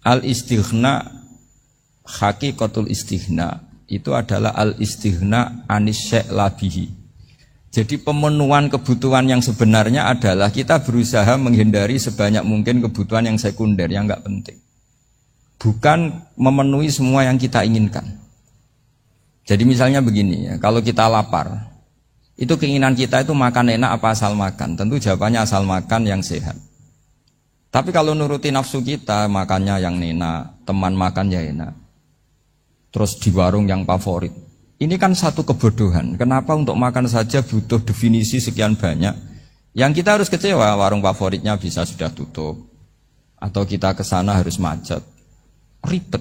Al-istighna, hakikatul istighna itu adalah al-istighna anis syai' labihi. Jadi pemenuhan kebutuhan yang sebenarnya adalah kita berusaha menghindari sebanyak mungkin kebutuhan yang sekunder, yang enggak penting. Bukan memenuhi semua yang kita inginkan. Jadi misalnya begini ya, kalau kita lapar, itu keinginan kita itu makan enak apa asal makan? Tentu jawabannya asal makan yang sehat. Tapi kalau nuruti nafsu kita, makannya yang enak, teman makan ya enak. Terus di warung yang favorit. Ini kan satu kebodohan. Kenapa untuk makan saja butuh definisi sekian banyak? Yang kita harus kecewa, warung favoritnya bisa sudah tutup. Atau kita ke sana harus macet. Ribet.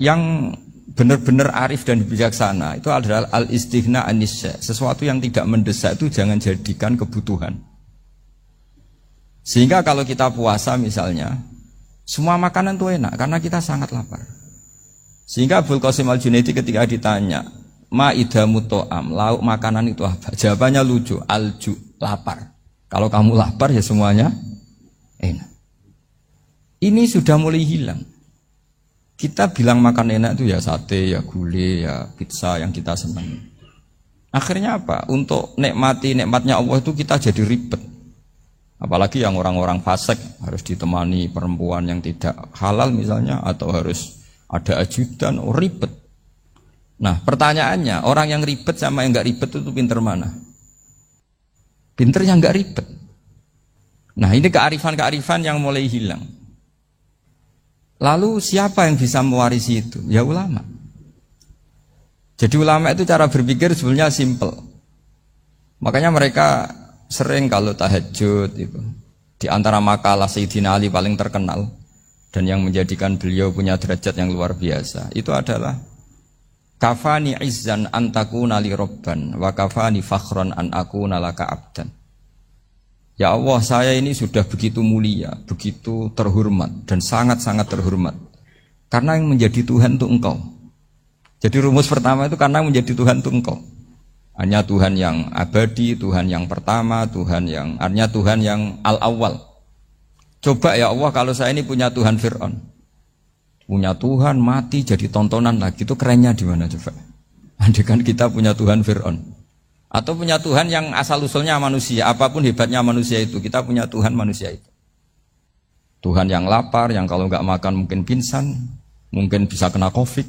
Yang benar-benar arif dan bijaksana itu adalah al-istighna anis syai'. Sesuatu yang tidak mendesak itu jangan jadikan kebutuhan. Sehingga kalau kita puasa misalnya, semua makanan itu enak karena kita sangat lapar. Sehingga Abul Qasim Al-Junaidi ketika ditanya, ma idamu to'am, lauk makanan itu apa? Jawabannya lucu, alju, lapar. Kalau kamu lapar ya semuanya enak. Ini sudah mulai hilang. Kita bilang makan enak itu ya sate, ya gulai, ya pizza yang kita senang. Akhirnya apa? Untuk nikmatnya Allah itu kita jadi ribet. Apalagi yang orang-orang fasik harus ditemani perempuan yang tidak halal misalnya, atau harus ada ajudan, ribet. Nah pertanyaannya, orang yang ribet sama yang gak ribet itu pinter mana? Pinter yang gak ribet. Nah ini kearifan-kearifan yang mulai hilang. Lalu siapa yang bisa mewarisi itu? Ya ulama. Jadi ulama itu cara berpikir sebenarnya simple. Makanya mereka sering kalau tahajud itu, di antara makalah Sayyidina Ali paling terkenal dan yang menjadikan beliau punya derajat yang luar biasa itu adalah kafani izzan an takuna li robban wa kafani fakhran an akuna laka abdan. Ya Allah, saya ini sudah begitu mulia, begitu terhormat dan sangat-sangat terhormat karena yang menjadi Tuhan itu Engkau. Jadi rumus pertama itu karena menjadi Tuhan itu Engkau. Hanya Tuhan yang abadi, Tuhan yang pertama, artinya Tuhan yang al-awwal. Coba ya Allah, kalau saya ini punya Tuhan Fir'aun, punya Tuhan mati jadi tontonan lagi, itu kerennya di mana coba? Andai kan kita punya Tuhan Fir'aun, atau punya Tuhan yang asal usulnya manusia, apapun hebatnya manusia itu, kita punya Tuhan manusia itu. Tuhan yang lapar, yang kalau nggak makan mungkin pingsan, mungkin bisa kena COVID,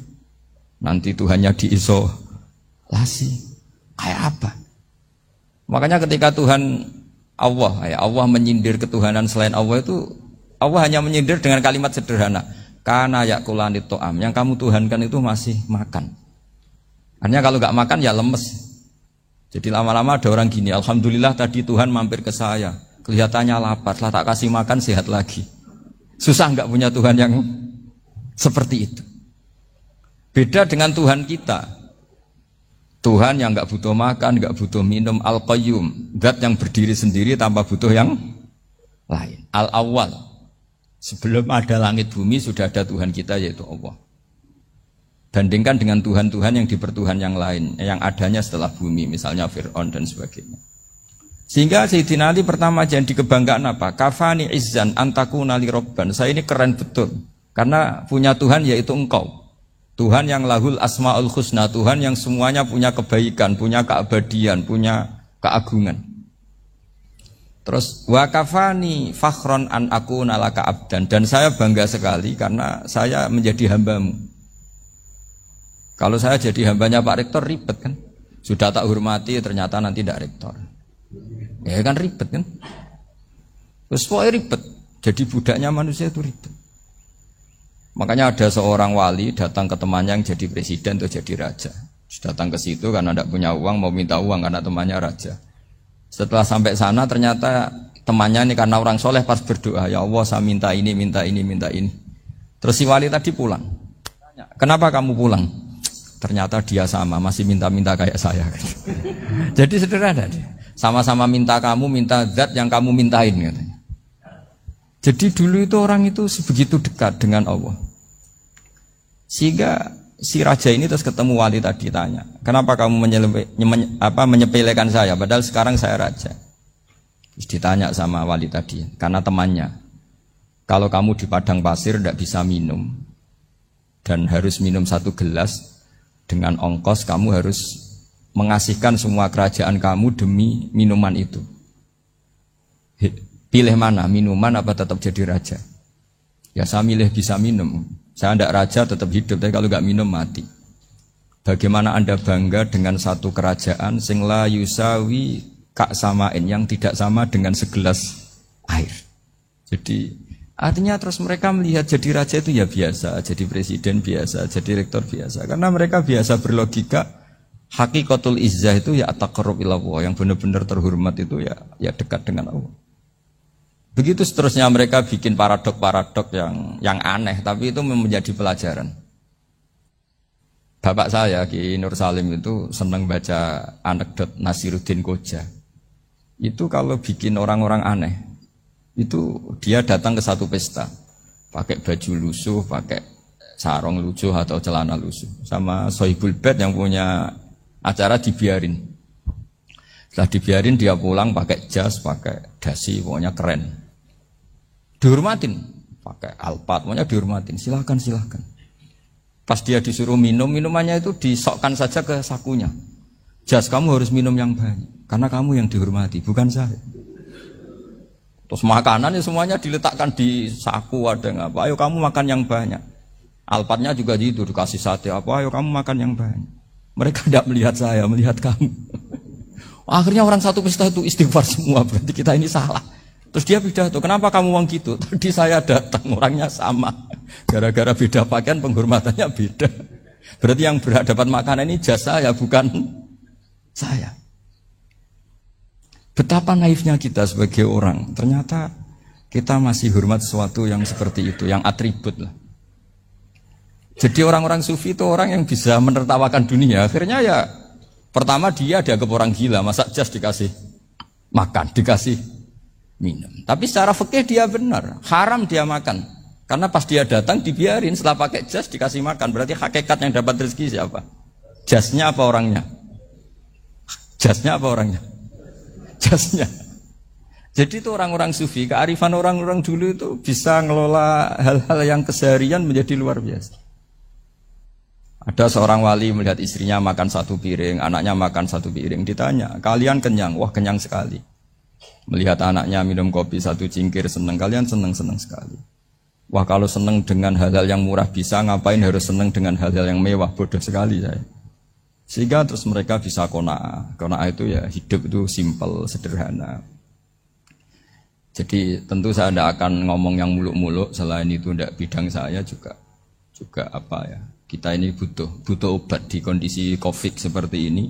nanti Tuhannya diisolasi. Kayak apa? Makanya ketika Tuhan Allah menyindir ketuhanan selain Allah itu, Allah hanya menyindir dengan kalimat sederhana, kana yakulanit to'am, yang kamu tuhankan itu masih makan. Artinya kalau gak makan ya lemes. Jadi lama-lama ada orang gini, alhamdulillah tadi Tuhan mampir ke saya, kelihatannya lapar, setelah tak kasih makan sehat lagi. Susah gak punya Tuhan yang seperti itu. Beda dengan Tuhan kita. Tuhan yang enggak butuh makan, enggak butuh minum, Al-Qayyum, zat yang berdiri sendiri tanpa butuh yang lain. Al-Awwal, sebelum ada langit bumi sudah ada Tuhan kita yaitu Allah. Bandingkan dengan Tuhan-Tuhan yang dipertuhan yang lain, yang adanya setelah bumi, misalnya Fir'aun dan sebagainya. Sehingga Sayyidina Ali pertama jadi kebanggaan apa? Kafani izzan antakuna li robban. Saya ini keren betul, karena punya Tuhan yaitu Engkau. Tuhan yang lahul asma'ul husna, Tuhan yang semuanya punya kebaikan, punya keabadian, punya keagungan. Terus wa kafani fakhron an akuna laka abdan, dan saya bangga sekali karena saya menjadi hambamu. Kalau saya jadi hambanya Pak Rektor ribet kan? Sudah tak hormati ternyata nanti tidak rektor. Ya kan ribet kan? Terus pokoknya ribet. Jadi budaknya manusia itu ribet. Makanya ada seorang wali datang ke temannya yang jadi presiden atau jadi raja. Datang ke situ karena tidak punya uang, mau minta uang karena temannya raja. Setelah sampai sana ternyata temannya ini karena orang soleh pas berdoa, ya Allah saya minta ini, minta ini, minta ini. Terus si wali tadi pulang. Tanya, kenapa kamu pulang? Ternyata dia sama, masih minta-minta kayak saya. Jadi sederhana dia. Sama-sama minta kamu, minta zat yang kamu mintain katanya. Jadi dulu itu orang itu sebegitu dekat dengan Allah. Sehingga si raja ini terus ketemu wali tadi tanya, kenapa kamu menyepelekan saya padahal sekarang saya raja. Terus ditanya sama wali tadi, karena temannya. Kalau kamu di padang pasir tidak bisa minum dan harus minum 1 gelas, dengan ongkos kamu harus mengasihkan semua kerajaan kamu demi minuman itu. Pilih mana, minuman apa tetap jadi raja? Ya saya milih bisa minum. Saya tidak raja tetap hidup, tapi kalau nggak minum mati. Bagaimana Anda bangga dengan satu kerajaan sing la yusawi kak samain, yang tidak sama dengan segelas air. Jadi artinya terus mereka melihat jadi raja itu ya biasa, jadi presiden biasa, jadi rektor biasa. Karena mereka biasa berlogika, hakikatul izzah itu ya at-taqarrub ila Allah, yang benar-benar terhormat itu ya dekat dengan Allah. Begitu seterusnya mereka bikin paradok-paradok yang aneh, tapi itu menjadi pelajaran. Bapak saya Ki Nur Salim itu senang baca anekdot Nasiruddin Koja. Itu kalau bikin orang-orang aneh, itu dia datang ke satu pesta, pakai baju lusuh, pakai sarung lusuh atau celana lusuh, sama Sohibul Bait yang punya acara dibiarin. Setelah dibiarin dia pulang pakai jas, pakai dasi, pokoknya keren. Dihormatin, pakai alpat, pokoknya dihormatin. Silakan. Pas dia disuruh minum, minumannya itu disokkan saja ke sakunya. Jas, kamu harus minum yang banyak, karena kamu yang dihormati, bukan saya. Terus makanan ya semuanya diletakkan di saku, ada nggak apa? Ayo kamu makan yang banyak. Alpatnya juga gitu, dikasih sate apa? Ayo kamu makan yang banyak. Mereka tidak melihat saya, melihat kamu. Akhirnya orang satu pesta itu istighfar semua, berarti kita ini salah. Terus dia pidato, kenapa kamu uang gitu? Tadi saya datang, orangnya sama. Gara-gara beda pakaian, penghormatannya beda. Berarti yang berhak dapat makanan ini jasa ya, bukan saya. Betapa naifnya kita sebagai orang. Ternyata kita masih hormat sesuatu yang seperti itu, yang atribut lah. Jadi orang-orang sufi itu orang yang bisa menertawakan dunia. Akhirnya ya, pertama dia dianggap orang gila, masa jas dikasih makan, dikasih minum. Tapi secara fikih dia benar, haram dia makan. Karena pas dia datang dibiarin, setelah pakai jas dikasih makan. Berarti hakikat yang dapat rezeki siapa? Jasnya apa orangnya? Jasnya apa orangnya? Jasnya. Jadi itu orang-orang sufi, kearifan orang-orang dulu itu bisa ngelola hal-hal yang keseharian menjadi luar biasa. Ada seorang wali melihat istrinya makan 1 piring, anaknya makan 1 piring. Ditanya, kalian kenyang? Wah, kenyang sekali. Melihat anaknya minum kopi 1 cingkir, senang. Kalian senang sekali. Wah, kalau senang dengan hal-hal yang murah bisa, ngapain harus senang dengan hal-hal yang mewah? Bodoh sekali saya. Sehingga terus mereka bisa qanaah. Qanaah itu ya hidup itu simpel, sederhana. Jadi tentu saya tidak akan ngomong yang muluk-muluk, selain itu tidak bidang saya juga apa ya. Kita ini butuh obat di kondisi Covid seperti ini.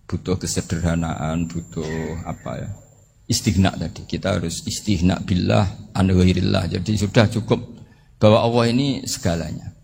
Butuh kesederhanaan, butuh apa ya. Istighna tadi, kita harus istighna billah an ghairillah. Jadi sudah cukup bahwa Allah ini segalanya.